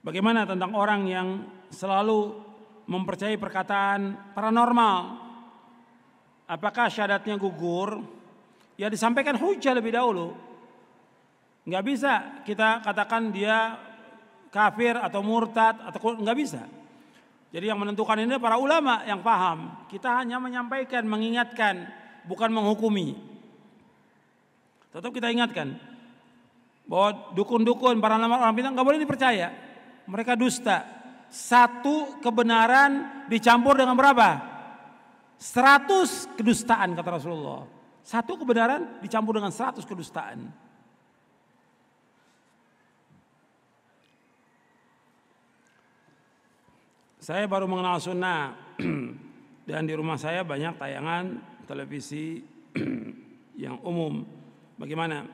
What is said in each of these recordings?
Bagaimana tentang orang yang selalu mempercayai perkataan paranormal? Apakah syahadatnya gugur? Ya disampaikan hujah lebih dahulu. Nggak bisa kita katakan dia kafir atau murtad atau nggak bisa. Jadi yang menentukan ini para ulama yang paham. Kita hanya menyampaikan, mengingatkan, bukan menghukumi. Tetap kita ingatkan bahwa dukun-dukun, paranormal, orang bintang nggak boleh dipercaya. Mereka dusta. Satu kebenaran dicampur dengan berapa? 100 kedustaan kata Rasulullah. Satu kebenaran dicampur dengan 100 kedustaan. Saya baru mengenal sunnah dan di rumah saya banyak tayangan televisi yang umum. Bagaimana?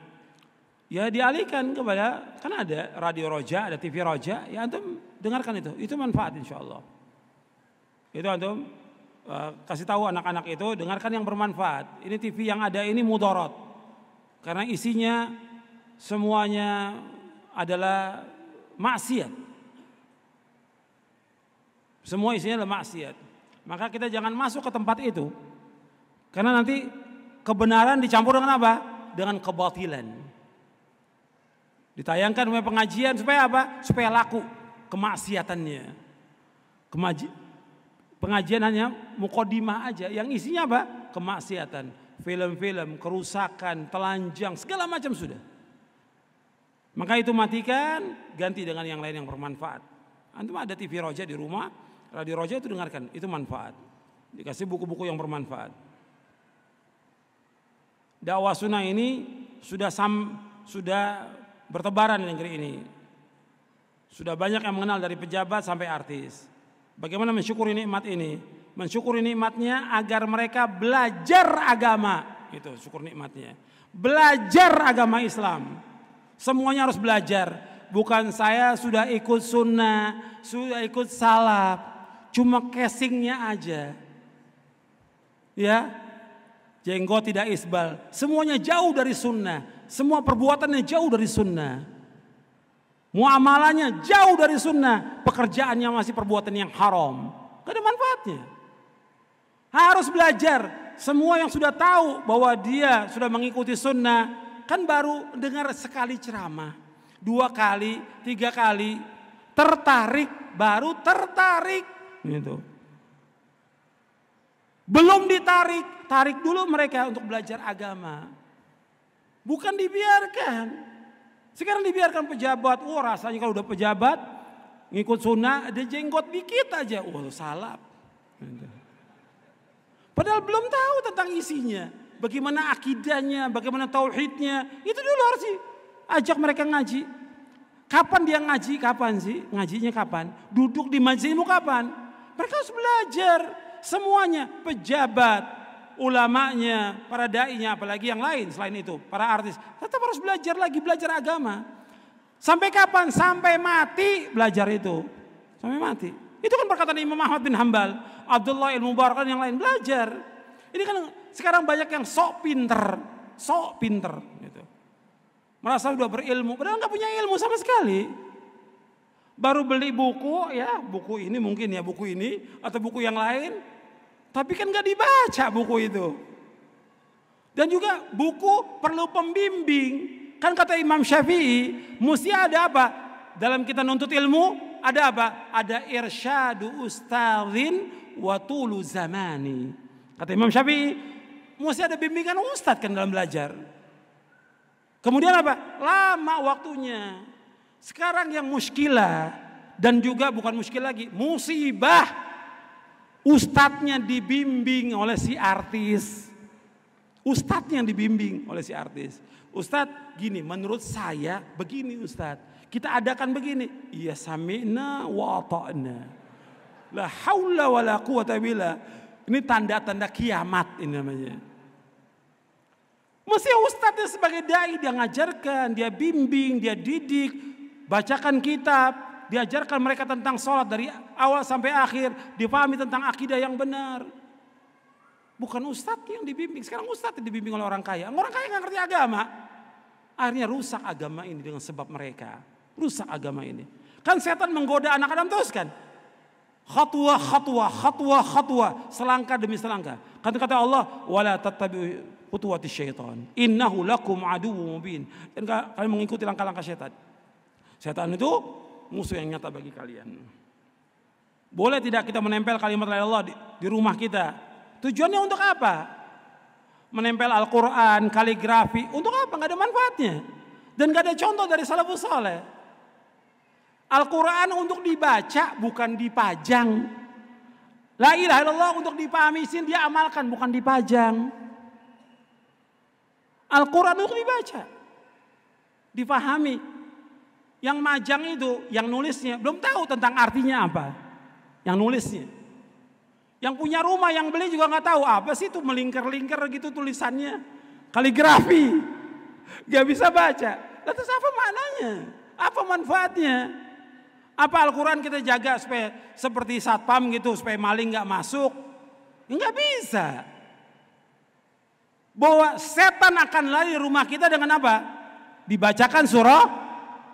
Ya dialihkan kepada, kan ada radio Roja, ada TV Roja, ya antum dengarkan itu manfaat insya Allah. Itu antum kasih tahu anak-anak itu, dengarkan yang bermanfaat. Ini TV yang ada ini mudarat, karena isinya semuanya adalah maksiat. Semua isinya adalah maksiat. Maka kita jangan masuk ke tempat itu, karena nanti kebenaran dicampur dengan apa? Dengan kebatilan. Ditayangkan oleh pengajian supaya apa? Supaya laku kemaksiatannya. Pengajian hanya mukodimah aja, yang isinya apa? Kemaksiatan, film-film, kerusakan, telanjang, segala macam sudah. Maka itu matikan, ganti dengan yang lain yang bermanfaat. Antum ada TV Roja di rumah, radio Roja itu dengarkan, itu manfaat. Dikasih buku-buku yang bermanfaat. Dakwah sunnah ini sudah bertebaran di negeri ini. Sudah banyak yang mengenal dari pejabat sampai artis. Bagaimana mensyukuri nikmat ini? Mensyukuri nikmatnya agar mereka belajar agama. Itu syukur nikmatnya. Belajar agama Islam. Semuanya harus belajar. Bukan saya sudah ikut sunnah, sudah ikut salaf, cuma casingnya aja. Ya, jenggot tidak isbal. Semuanya jauh dari sunnah. Semua perbuatannya jauh dari sunnah. Muamalahnya jauh dari sunnah. Pekerjaannya masih perbuatan yang haram. Gak ada manfaatnya. Harus belajar. Semua yang sudah tahu bahwa dia sudah mengikuti sunnah, kan baru dengar sekali ceramah, 2 kali, 3 kali, tertarik, baru tertarik. Gitu. Belum ditarik, tarik dulu mereka untuk belajar agama. Bukan dibiarkan. Sekarang dibiarkan pejabat. Rasanya kalau udah pejabat ngikut sunnah, ada jenggot dikit aja, salap. Padahal belum tahu tentang isinya, bagaimana akidahnya, bagaimana tauhidnya. Itu dulu harus ajak mereka ngaji. Kapan dia ngaji? Kapan sih ngajinya? Kapan? Duduk di majelis ilmu kapan? Mereka harus belajar semuanya, pejabat, ulamanya, para dai-nya, apalagi yang lain selain itu, para artis, tetap harus belajar lagi, belajar agama. Sampai kapan? Sampai mati belajar itu. Sampai mati. Itu kan perkataan Imam Ahmad bin Hanbal, Abdullah bin Mubarak, yang lain, belajar. Ini kan sekarang banyak yang sok pinter gitu. Merasa udah berilmu, padahal nggak punya ilmu sama sekali. Baru beli buku, ya buku ini mungkin ya buku ini atau buku yang lain. Tapi kan gak dibaca buku itu. Dan juga buku perlu pembimbing. Kan kata Imam Syafi'i, mesti ada apa? Dalam kita nuntut ilmu, ada apa? Ada irsyadu ustadzin wa tulu zamani. Kata Imam Syafi'i, mesti ada bimbingan ustadz kan dalam belajar. Kemudian apa? Lama waktunya. Sekarang yang muskilah, dan juga bukan muskil lagi, musibah. Ustadznya dibimbing oleh si artis. Ustadznya yang dibimbing oleh si artis. Ustadz gini, menurut saya begini Ustadz. Kita adakan begini. Iya sami'na wa ta'na. La haula wa la quwata billah. Ini tanda-tanda kiamat ini namanya. Mesti ustadznya sebagai dai, dia ngajarkan, dia bimbing, dia didik. Bacakan kitab. Diajarkan mereka tentang sholat dari awal sampai akhir. Dipahami tentang akidah yang benar. Bukan ustadz yang dibimbing. Sekarang ustadz yang dibimbing oleh orang kaya. Orang kaya gak ngerti agama. Akhirnya rusak agama ini dengan sebab mereka. Rusak agama ini. Kan setan menggoda anak Adam terus kan. Khatwa, khatwa, khatwa, khatwa. Selangkah demi selangkah. Kata Allah, wala tattabi'u khutuwatis syaitan. Innahu lakum aduwwum mubin. Dan kalian mengikuti langkah-langkah setan. Setan itu musuh yang nyata bagi kalian. Boleh tidak kita menempel kalimat la ilaha illallah di rumah kita? Tujuannya untuk apa? Menempel Al-Quran, kaligrafi. Untuk apa? Nggak ada manfaatnya. Dan nggak ada contoh dari salafus saleh. Al-Quran untuk dibaca bukan dipajang. La ilaha illallah untuk dipahami, dia amalkan bukan dipajang. Al-Quran untuk dibaca, dipahami. Yang majang itu, yang nulisnya belum tahu tentang artinya apa. Yang nulisnya. Yang punya rumah, yang beli juga nggak tahu apa sih itu melingkar-lingkar gitu tulisannya. Kaligrafi. Gak bisa baca. Lalu apa maknanya? Apa manfaatnya? Apa Al-Quran kita jaga supaya seperti satpam gitu, supaya maling gak masuk? Enggak bisa. Bahwa setan akan lari rumah kita dengan apa? Dibacakan surah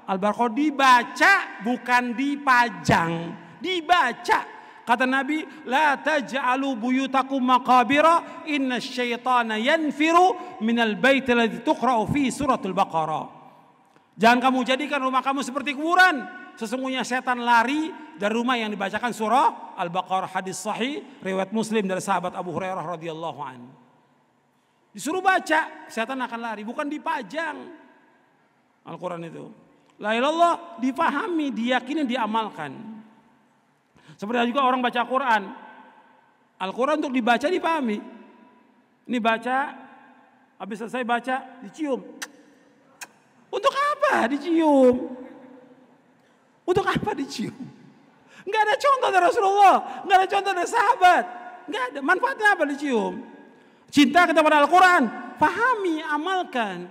Al-Baqarah. Dibaca bukan dipajang. Dibaca. Kata Nabi, la taj'alu buyutakum maqabira inna syaitana yanfiru minal baiti alladhi tuqra'u fi suratul Baqarah. Jangan kamu jadikan rumah kamu seperti kuburan. Sesungguhnya setan lari dari rumah yang dibacakan surah Al-Baqarah. Hadis sahih riwayat Muslim dari sahabat Abu Hurairah radhiyallahu anhu. Disuruh baca, setan akan lari, bukan dipajang. Al-Quran itu. La ilaha illallah dipahami, diyakini, diamalkan. Seperti juga orang baca Quran. Al-Quran untuk dibaca, dipahami. Ini baca, habis selesai baca, dicium. Untuk apa dicium? Untuk apa dicium? Enggak ada contoh dari Rasulullah, enggak ada contoh dari sahabat. Enggak ada. Manfaatnya apa dicium? Cinta kita pada Al-Quran, pahami, amalkan.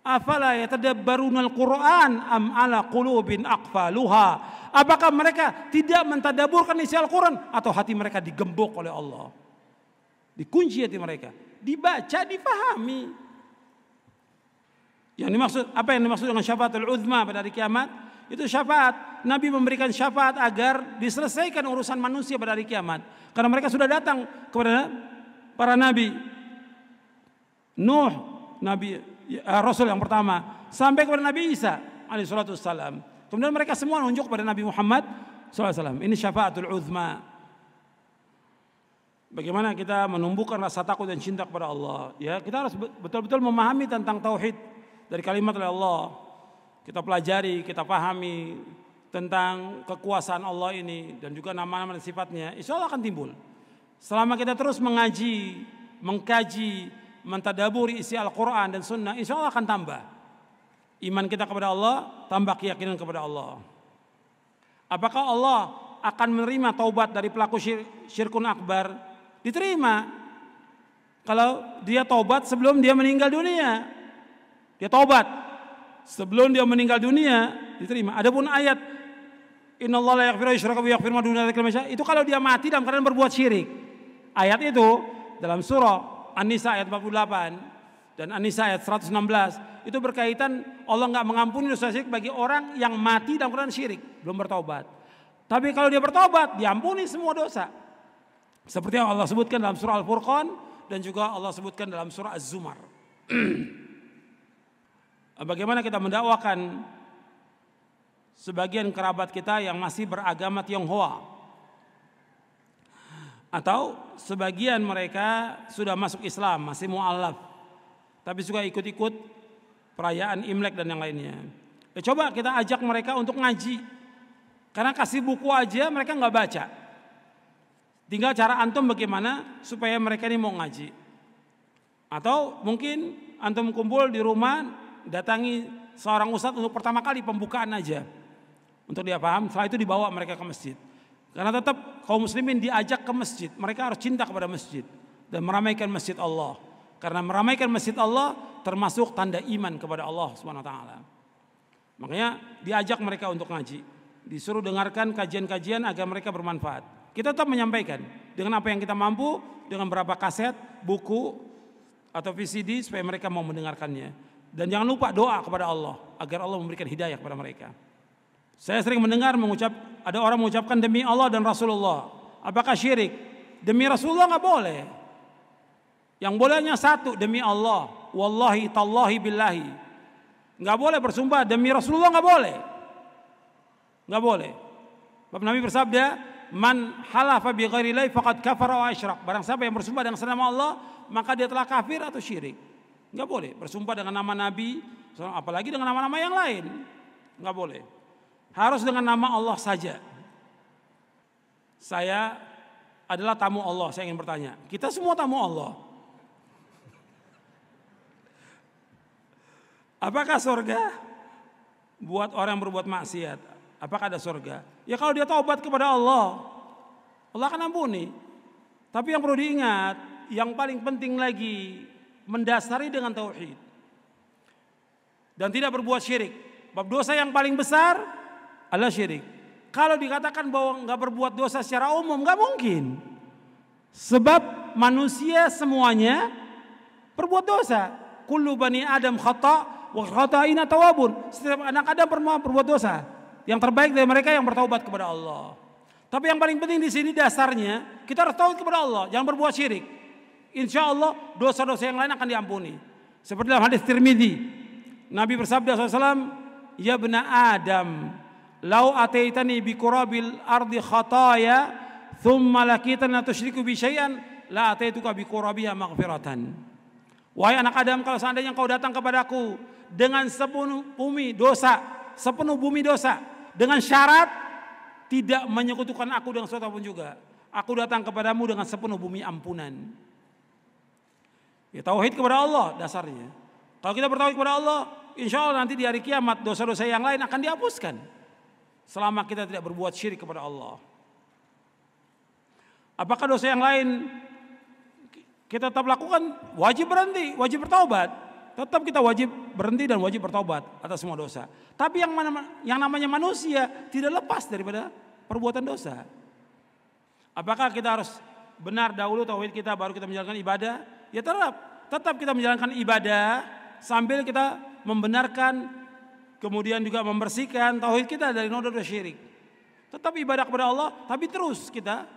Afala yatadabbarunal Quran am ala qulubin aqfaluha. Apakah mereka tidak mentadaburkan isi Al-Quran atau hati mereka digembok oleh Allah? Dikunci hati mereka, dibaca, dipahami. Yang dimaksud, apa yang dimaksud dengan syafaatul uzma pada hari kiamat? Itu syafaat. Nabi memberikan syafaat agar diselesaikan urusan manusia pada hari kiamat. Karena mereka sudah datang kepada para nabi. Nuh, nabi Rasul yang pertama, sampai kepada Nabi Isa alaihi salatu wassalam. Kemudian mereka semua menunjuk kepada Nabi Muhammad SAW. Ini syafaatul uzma. Bagaimana kita menumbuhkan rasa takut dan cinta kepada Allah. Ya, kita harus betul-betul memahami tentang tauhid dari kalimat oleh Allah. Kita pelajari, kita pahami tentang kekuasaan Allah ini dan juga nama-nama dan sifatnya. Insya Allah akan timbul. Selama kita terus mengaji, mengkaji, mentadaburi isi Al-Quran dan Sunnah, insya Allah akan tambah. Iman kita kepada Allah, tambah keyakinan kepada Allah. Apakah Allah akan menerima taubat dari pelaku syirkun akbar? Diterima. Kalau dia taubat sebelum dia meninggal dunia. Dia taubat sebelum dia meninggal dunia, diterima. Adapun ayat innallaha la yaghfiru yushraka bihi wa yaghfiru ma duna dzalika liman yasha, itu kalau dia mati dalam keadaan berbuat syirik. Ayat itu dalam surah An-Nisa ayat 48 dan An-Nisa ayat 116 itu berkaitan Allah enggak mengampuni dosa syirik bagi orang yang mati dalam keadaan syirik, belum bertaubat. Tapi kalau dia bertaubat, diampuni semua dosa. Seperti yang Allah sebutkan dalam surah Al-Furqan dan juga Allah sebutkan dalam surah Az-Zumar. Bagaimana kita mendakwakan sebagian kerabat kita yang masih beragama Tionghoa, atau sebagian mereka sudah masuk Islam, masih mu'alaf, tapi juga ikut-ikut perayaan Imlek dan yang lainnya. Coba kita ajak mereka untuk ngaji, karena kasih buku aja mereka nggak baca. Tinggal cara antum bagaimana supaya mereka ini mau ngaji. Atau mungkin antum kumpul di rumah, datangi seorang ustadz untuk pertama kali pembukaan aja, untuk dia paham. Setelah itu dibawa mereka ke masjid. Karena tetap kaum muslimin diajak ke masjid, mereka harus cinta kepada masjid dan meramaikan masjid Allah. Karena meramaikan masjid Allah termasuk tanda iman kepada Allah Subhanahu wa taala. Makanya diajak mereka untuk ngaji, disuruh dengarkan kajian-kajian agar mereka bermanfaat. Kita tetap menyampaikan dengan apa yang kita mampu, dengan berapa kaset, buku atau VCD supaya mereka mau mendengarkannya. Dan jangan lupa doa kepada Allah agar Allah memberikan hidayah kepada mereka. Saya sering mendengar ada orang mengucapkan demi Allah dan Rasulullah. Apakah syirik? Demi Rasulullah nggak boleh. Yang boleh hanya satu, demi Allah. Wallahi tallahi billahi. Nggak boleh bersumpah demi Rasulullah, nggak boleh. Nggak boleh. Bapak Nabi bersabda, man halafa bi ghairillahi faqad kafara wa asyrak. Barang siapa yang bersumpah dengan nama Allah, maka dia telah kafir atau syirik. Nggak boleh bersumpah dengan nama Nabi, apalagi dengan nama-nama yang lain. Nggak boleh. Harus dengan nama Allah saja. Saya adalah tamu Allah, saya ingin bertanya. Kita semua tamu Allah. Apakah surga buat orang yang berbuat maksiat? Apakah ada surga? Ya kalau dia taubat kepada Allah, Allah akan ampuni. Tapi yang perlu diingat, yang paling penting lagi, mendasari dengan tauhid. Dan tidak berbuat syirik. Bab dosa yang paling besar adalah syirik. Kalau dikatakan bahwa nggak berbuat dosa secara umum, nggak mungkin. Sebab manusia semuanya berbuat dosa. Kullu bani Adam khata' wa khata'ina tawabun. Setiap anak Adam pernah berbuat dosa. Yang terbaik dari mereka yang bertaubat kepada Allah. Tapi yang paling penting di sini dasarnya kita harus taubat kepada Allah, jangan berbuat syirik. Insya Allah dosa-dosa yang lain akan diampuni. Seperti dalam hadis Tirmidzi, Nabi bersabda SAW, ya bena Adam, lau ataitani bi qurabil ardi khataya, thumma lakitana tusyriku bi syai'an, la ataituka bi qurabiha maghfiratan. Wahai anak Adam, kalau seandainya kau datang kepadaku dengan sepenuh bumi dosa, dengan syarat tidak menyekutukan aku dengan sesuatu pun juga, aku datang kepadamu dengan sepenuh bumi ampunan. Ya, tauhid kepada Allah dasarnya. Kalau kita bertauhid kepada Allah, insya Allah nanti di hari kiamat dosa-dosa yang lain akan dihapuskan. Selama kita tidak berbuat syirik kepada Allah. Apakah dosa yang lain kita tetap lakukan? Wajib berhenti, wajib bertaubat. Tetap kita wajib berhenti dan wajib bertaubat atas semua dosa. Tapi yang namanya manusia tidak lepas daripada perbuatan dosa. Apakah kita harus benar dahulu tauhid kita baru kita menjalankan ibadah? Ya tetap kita menjalankan ibadah sambil kita membenarkan kemudian juga membersihkan tauhid kita dari noda dosa syirik. Tetap ibadah kepada Allah, tapi terus kita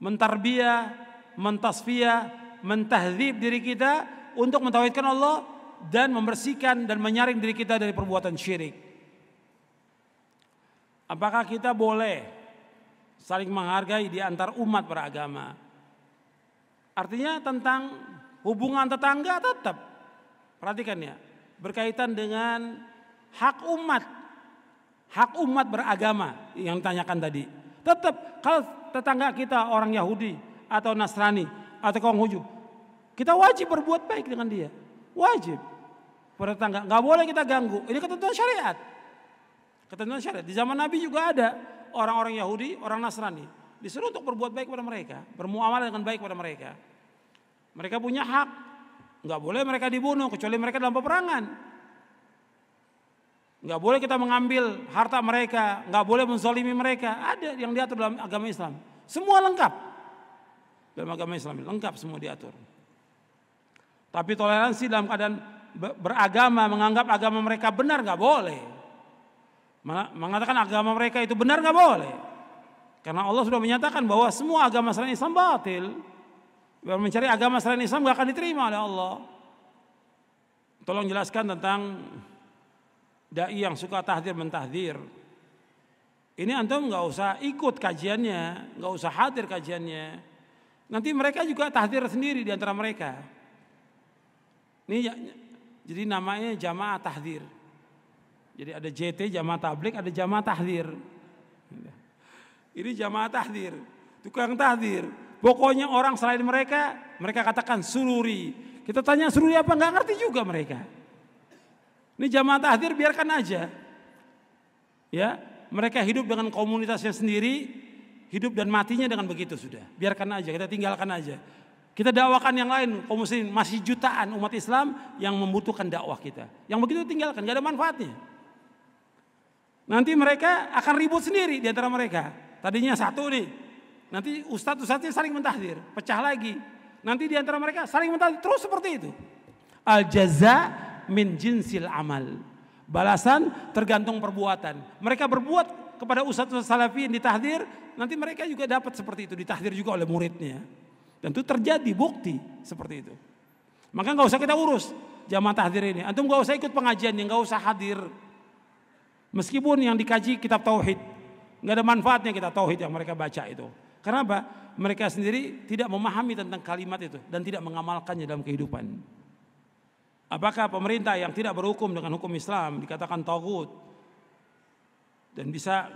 mentarbiyah, mentasfiyah, mentahdzib diri kita untuk mentauhidkan Allah dan membersihkan dan menyaring diri kita dari perbuatan syirik. Apakah kita boleh saling menghargai di antar umat beragama? Artinya tentang hubungan tetangga tetap. Perhatikan ya, berkaitan dengan hak umat beragama yang ditanyakan tadi. Tetap kalau tetangga kita orang Yahudi atau Nasrani atau kaum Konghucu, kita wajib berbuat baik dengan dia. Wajib. Pada tetangga. Nggak boleh kita ganggu. Ini ketentuan syariat. Ketentuan syariat. Di zaman Nabi juga ada orang-orang Yahudi, orang Nasrani. Disuruh untuk berbuat baik kepada mereka. Bermuamalah dengan baik kepada mereka. Mereka punya hak. Nggak boleh mereka dibunuh kecuali mereka dalam peperangan. Nggak boleh kita mengambil harta mereka. Nggak boleh menzalimi mereka. Ada yang diatur dalam agama Islam. Semua lengkap. Dalam agama Islam lengkap semua diatur. Tapi toleransi dalam keadaan beragama, menganggap agama mereka benar nggak boleh. Mengatakan agama mereka itu benar nggak boleh. Karena Allah sudah menyatakan bahwa semua agama selain Islam batil. Mencari agama selain Islam nggak akan diterima oleh Allah. Tolong jelaskan tentang dai yang suka tahdzir mentahdzir. Ini antum nggak usah ikut kajiannya, nggak usah hadir kajiannya. Nanti mereka juga tahdzir sendiri di antara mereka. Ini jadi namanya jamaah tahdzir. Jadi ada JT jamaah tablik, ada jamaah tahdzir. Ini jamaah tahdzir, tukang tahdzir. Pokoknya orang selain mereka katakan sururi. Kita tanya sururi apa, nggak ngerti juga mereka. Ini jamaah tahdzir biarkan aja. Ya, mereka hidup dengan komunitasnya sendiri, hidup dan matinya dengan begitu sudah. Biarkan aja, kita tinggalkan aja. Kita dakwakan yang lain, kaum muslimin masih jutaan umat Islam yang membutuhkan dakwah kita. Yang begitu tinggalkan, gak ada manfaatnya. Nanti mereka akan ribut sendiri di antara mereka. Tadinya satu nih, nanti ustadz-ustadznya saling mentahdzir, pecah lagi. Nanti di antara mereka saling mentahdzir terus seperti itu. Al jaza min jinsil amal. Balasan tergantung perbuatan. Mereka berbuat kepada ustadz salafiyin ditahdir, nanti mereka juga dapat seperti itu, ditahdir juga oleh muridnya. Dan itu terjadi bukti seperti itu. Maka nggak usah kita urus jamaah tahdir ini. Antum nggak usah ikut pengajian, nggak usah hadir. Meskipun yang dikaji kitab tauhid, nggak ada manfaatnya kita tauhid yang mereka baca itu. Karena apa? Mereka sendiri tidak memahami tentang kalimat itu dan tidak mengamalkannya dalam kehidupan. Apakah pemerintah yang tidak berhukum dengan hukum Islam dikatakan taghut dan bisa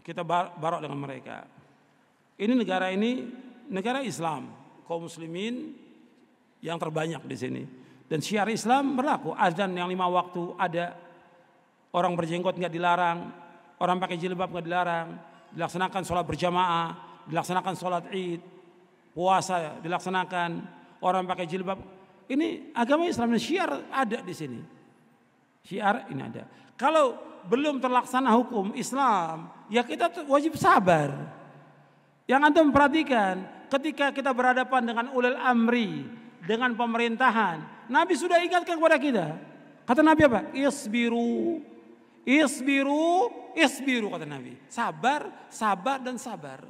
kita barok dengan mereka? Ini negara Islam, kaum muslimin yang terbanyak di sini. Dan syiar Islam berlaku, azan yang 5 waktu ada, orang berjenggot nggak dilarang, orang pakai jilbab nggak dilarang, dilaksanakan sholat berjamaah, dilaksanakan sholat id, puasa dilaksanakan, orang pakai jilbab. Ini agama Islam dan syiar ada di sini. Syiar ini ada. Kalau belum terlaksana hukum Islam, ya kita wajib sabar. Yang antum perhatikan, ketika kita berhadapan dengan ulil amri, dengan pemerintahan, Nabi sudah ingatkan kepada kita. Kata Nabi apa? Isbiru, isbiru, isbiru, kata Nabi. Sabar, sabar dan sabar.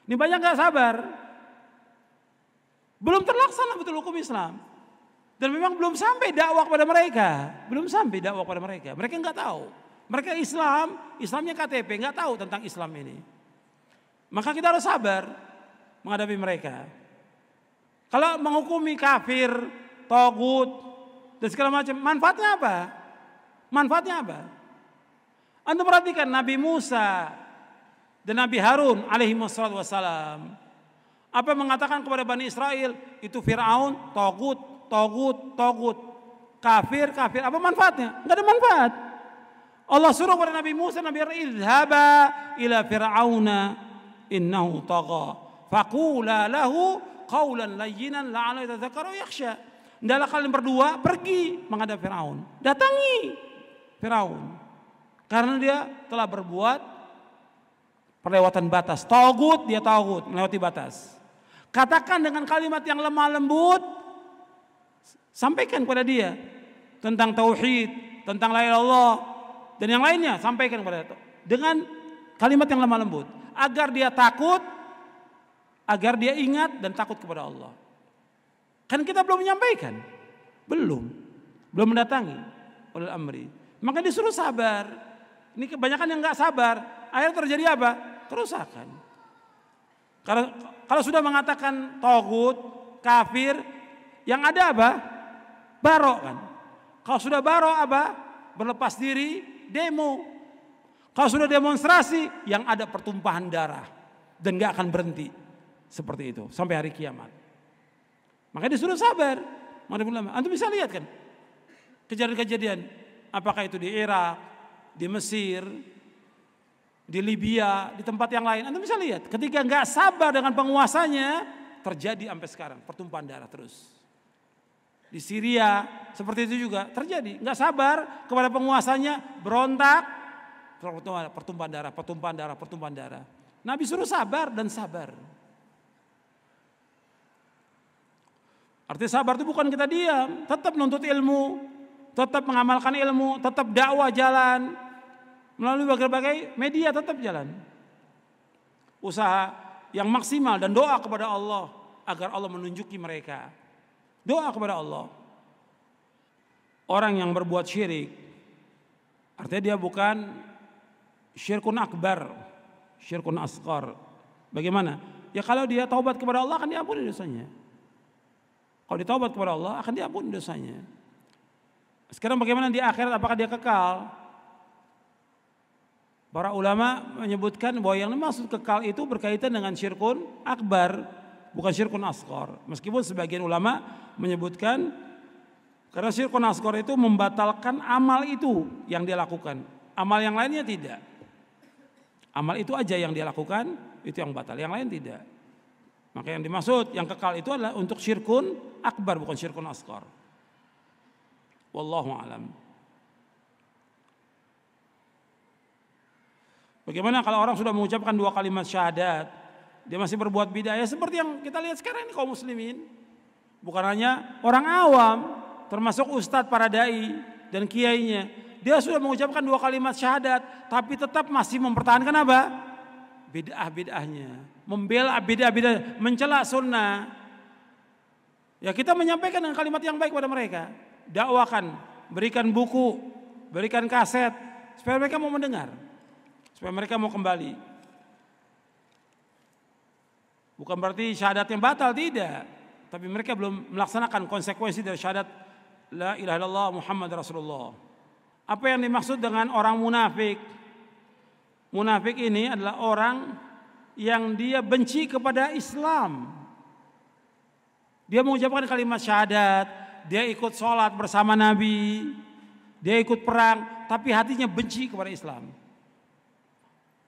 Ini banyak gak sabar? Belum terlaksana betul hukum Islam. Dan memang belum sampai dakwah kepada mereka. Belum sampai dakwah kepada mereka. Mereka nggak tahu. Mereka Islamnya KTP, nggak tahu tentang Islam ini. Maka kita harus sabar menghadapi mereka. Kalau menghukumi kafir, taghut, dan segala macam, manfaatnya apa? Manfaatnya apa? Anda perhatikan Nabi Musa dan Nabi Harun alaihi wassalam. Apa mengatakan kepada Bani Israel? Itu Fir'aun, taghut, togut, kafir, apa manfaatnya? Enggak ada manfaat. Allah suruh kepada Nabi Musa, Nabi Harun, idhaba ila fir'auna innahu tagha faqula lahu qawlan layyinan la'alla yatadhakkaru yakhsha. Hendaklah kalian berdua pergi menghadap Firaun. Datangi Firaun. Karena dia telah berbuat perlewatan batas. Tagut, dia tagut, melewati batas. Katakan dengan kalimat yang lemah lembut, sampaikan kepada dia tentang tauhid, tentang la ilaha illallah dan yang lainnya, sampaikan kepada dia dengan kalimat yang lemah lembut agar dia takut, agar dia ingat dan takut kepada Allah. Kan kita belum menyampaikan, belum mendatangi ulil amri. Maka disuruh sabar. Ini kebanyakan yang nggak sabar, akhirnya terjadi apa? Kerusakan. Kalau sudah mengatakan taghut, kafir, yang ada apa? Barok kan. Kalau sudah barok apa? Berlepas diri, demo. Kalau sudah demonstrasi, yang ada pertumpahan darah dan nggak akan berhenti seperti itu sampai hari kiamat. Makanya disuruh sabar. Antum bisa lihat kan kejadian-kejadian, apakah itu di Irak, di Mesir, di Libya, di tempat yang lain. Antum bisa lihat ketika nggak sabar dengan penguasanya, terjadi sampai sekarang pertumpahan darah terus. Di Syria seperti itu juga terjadi. Nggak sabar kepada penguasanya, berontak, pertumpahan darah. Nabi suruh sabar dan sabar. Artinya sabar itu bukan kita diam, tetap menuntut ilmu, tetap mengamalkan ilmu, tetap dakwah jalan melalui berbagai media, tetap jalan. Usaha yang maksimal dan doa kepada Allah agar Allah menunjuki mereka. Doa kepada Allah. Orang yang berbuat syirik, artinya dia bukan syirkun akbar, syirkun asghar. Bagaimana? Ya kalau dia taubat kepada Allah akan diampuni dosanya. Kalau ditaubat kepada Allah akan diampuni dosanya. Sekarang bagaimana di akhirat, apakah dia kekal? Para ulama menyebutkan bahwa yang dimaksud kekal itu berkaitan dengan syirkun akbar, bukan syirkun asghar. Meskipun sebagian ulama menyebutkan karena syirkun asghar itu membatalkan amal itu yang dia lakukan. Amal yang lainnya tidak. Amal itu aja yang dia lakukan, itu yang batal, yang lain tidak. Maka yang dimaksud yang kekal itu adalah untuk syirkun akbar, bukan syirkun asghar. Wallahu alam. Bagaimana kalau orang sudah mengucapkan 2 kalimat syahadat, dia masih berbuat bid'ah, ya seperti yang kita lihat sekarang ini kaum muslimin. Bukan hanya orang awam, termasuk ustadz para dai, dan kiainya. Dia sudah mengucapkan 2 kalimat syahadat, tapi tetap masih mempertahankan apa? Bid'ah-bid'ahnya, membela bid'ah-bid'ah, mencela sunnah. Ya kita menyampaikan dengan kalimat yang baik kepada mereka, dakwakan, berikan buku, berikan kaset, supaya mereka mau mendengar, supaya mereka mau kembali. Bukan berarti syahadatnya batal, tidak, tapi mereka belum melaksanakan konsekuensi dari syahadat la ilaha illallah Muhammad Rasulullah. Apa yang dimaksud dengan orang munafik? Munafik ini adalah orang yang dia benci kepada Islam. Dia mengucapkan kalimat syahadat, dia ikut sholat bersama Nabi, dia ikut perang, tapi hatinya benci kepada Islam.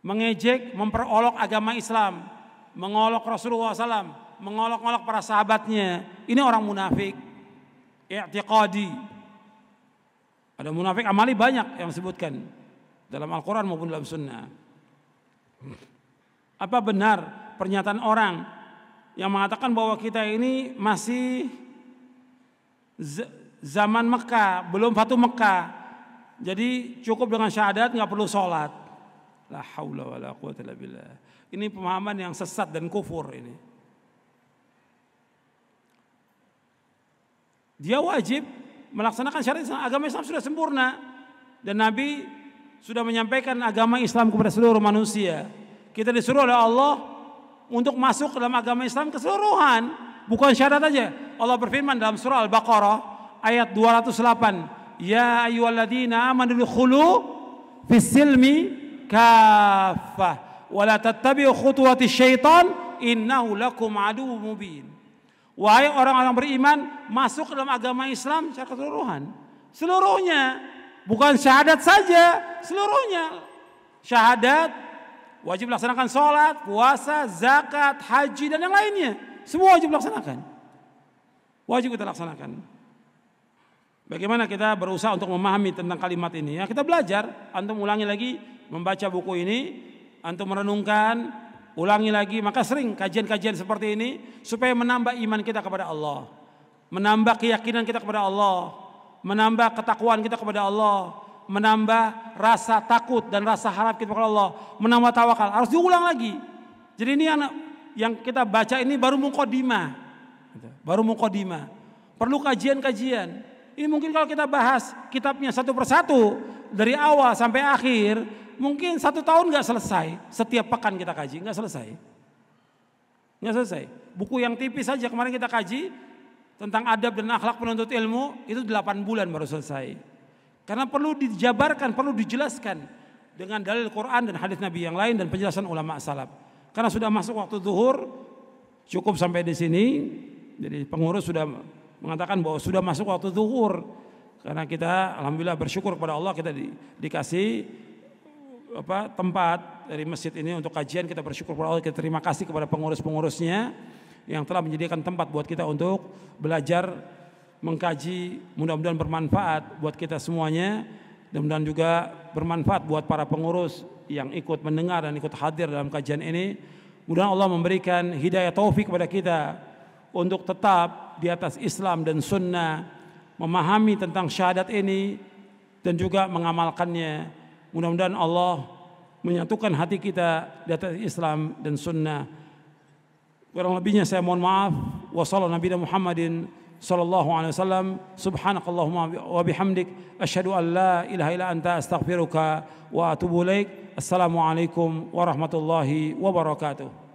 Mengejek, memperolok agama Islam, mengolok Rasulullah SAW, mengolok-olok para sahabatnya. Ini orang munafik i'tiqadi. Ada munafik amali banyak yang disebutkan dalam Al-Quran maupun dalam Sunnah. Apa benar pernyataan orang yang mengatakan bahwa kita ini masih zaman Mekah, belum Fatu Mekah, jadi cukup dengan syahadat, nggak perlu sholat? La haula wala quwwata illa billah. Ini pemahaman yang sesat dan kufur ini. Dia wajib melaksanakan syariat Islam. Agama Islam sudah sempurna dan Nabi sudah menyampaikan agama Islam kepada seluruh manusia. Kita disuruh oleh Allah untuk masuk dalam agama Islam keseluruhan, bukan syahadat aja. Allah berfirman dalam surah Al-Baqarah ayat 208, ya ayyuhalladzina amanu dukhulu fis silmi kaffah wa la tattabi'u khutuwatis syaitan innahu lakum aduwwum mubin. Wahai orang-orang beriman, masuk ke dalam agama Islam secara keseluruhan. Seluruhnya, bukan syahadat saja, seluruhnya. Syahadat, wajib laksanakan sholat, puasa, zakat, haji, dan yang lainnya. Semua wajib laksanakan. Wajib kita laksanakan. Bagaimana kita berusaha untuk memahami tentang kalimat ini? Ya, kita belajar, antum ulangi lagi membaca buku ini, antum merenungkan, ulangi lagi, maka sering kajian-kajian seperti ini supaya menambah iman kita kepada Allah, menambah keyakinan kita kepada Allah, menambah ketakwaan kita kepada Allah, menambah rasa takut dan rasa harap kita kepada Allah, menambah tawakal. Harus diulang lagi. Jadi ini yang kita baca ini baru muqaddimah. Baru muqaddimah. Perlu kajian-kajian. Ini mungkin kalau kita bahas kitabnya satu persatu dari awal sampai akhir, mungkin 1 tahun nggak selesai. Setiap pekan kita kaji nggak selesai, nggak selesai. Buku yang tipis saja kemarin kita kaji tentang adab dan akhlak penuntut ilmu itu 8 bulan baru selesai. Karena perlu dijabarkan, perlu dijelaskan dengan dalil Quran dan hadis Nabi yang lain dan penjelasan ulama salaf. Karena sudah masuk waktu zuhur, cukup sampai di sini. Jadi pengurus sudah mengatakan bahwa sudah masuk waktu zuhur. Karena kita alhamdulillah bersyukur kepada Allah kita dikasih tempat dari masjid ini untuk kajian. Kita bersyukur kepada Allah, kita terima kasih kepada pengurus-pengurusnya yang telah menyediakan tempat buat kita untuk belajar mengkaji. Mudah-mudahan bermanfaat buat kita semuanya, dan mudah-mudahan juga bermanfaat buat para pengurus yang ikut mendengar dan ikut hadir dalam kajian ini. Mudah-mudahan Allah memberikan hidayah taufik kepada kita untuk tetap di atas Islam dan sunnah, memahami tentang syahadat ini dan juga mengamalkannya. Mudah-mudahan Allah menyatukan hati kita di atas Islam dan sunnah. Kurang lebihnya saya mohon maaf. Wassallallahu Nabi Muhammadin sallallahu alaihi wasallam. Subhanakallahumma wa bihamdik asyhadu an la ilaha illa anta astaghfiruka wa atubu ilaik. Assalamualaikum warahmatullahi wabarakatuh.